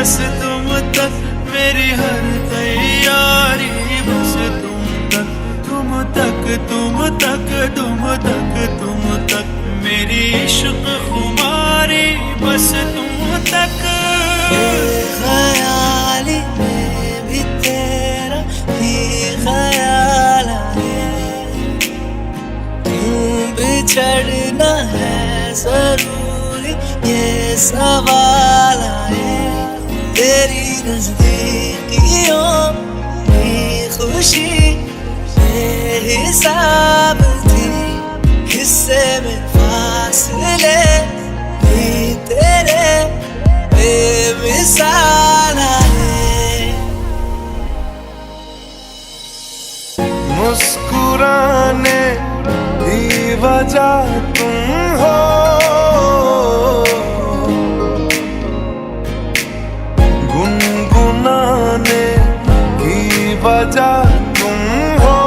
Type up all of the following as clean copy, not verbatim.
बस तुम तक मेरी हर तैयारी, बस तुम तक, तुम तक, तुम तक, तुम तक, तुम तक मेरी इश्क खुमारी, बस तुम तक। ख्याली में भी तेरा ही ख्याल आए, तुम बिछड़ना है जरूरी ये सवाल आए, तेरी नजदीकियों की खुशी बेहिसाब थी, हिस्से में फासले भी तेरे बेमिसाल आए। मुस्कुराने की वजह तुम हो, गुनगुनाने की वजह तुम हो,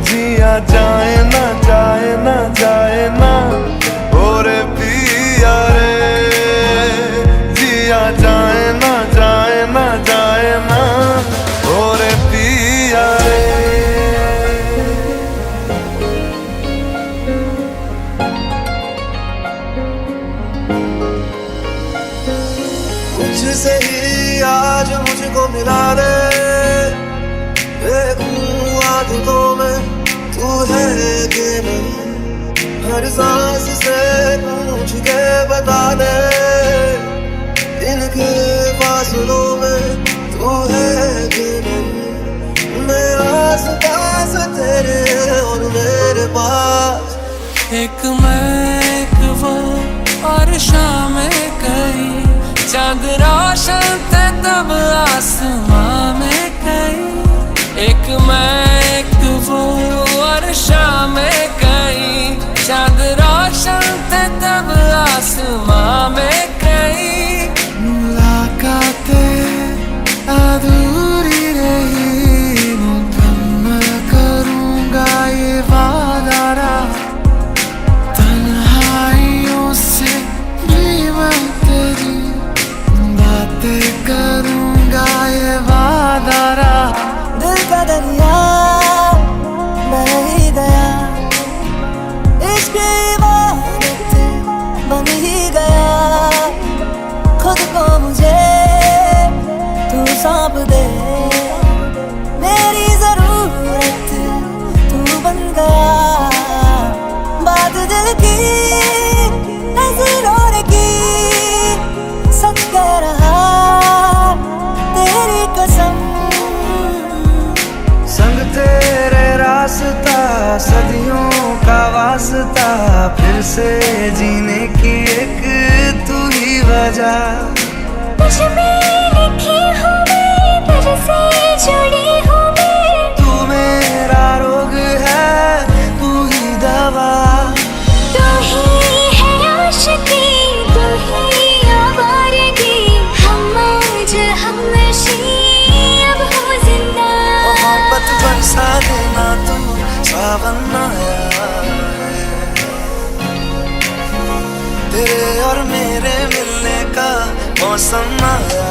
जिया जाए ना जाए ना जाए ना और पिया रे, जिया जाए ना जाए ना जाए ना और पिया रे। तुझसे ही आज मुझको मिला दे, देखूं आदतों में तू है कि नहीं, हर सांस से पूछ के बता दे, इनके फासलों में तू है कि नहीं, मैं आस पास तेरे और मेरे पास, एक मैं एक वो और शाम कहीं, चांद रोशन थे तब आसमां में कहीं, एक मैं एक वो और शाम कहीं, चांद रोशन थे तब आसमां में कहीं, मुलाकातें अधूरी रही, मुकम्मल करूंगा ये वादा रहा, तन्हाइयों से भी मैं तेरी बातें करूंगा ये वादा रहा। दिल का दरिया बह ही गया, इश्क इबादत बन ही गया, खुद को मुझे तू सौंप दे, मेरी जरूरत तू बन गया, बात दिल की नजरों की सच कह रहा, तेरी कसम संग तेरे रास्ता सदियों का वास्ता, फिर से जीने की एक तू ही वजह, मुझ में लिखी हूँ मैं, तुझसे जुड़ी हूँ मैं, तू मेरा रोग है तू ही दवा, तू ही है आशिकी, तू ही आवारगी, हम आज हमनशी अब हो जिंदा, मोहब्बत बरसा देना तू सावन आया है, तेरे और मेरे मिलने का मौसम आया।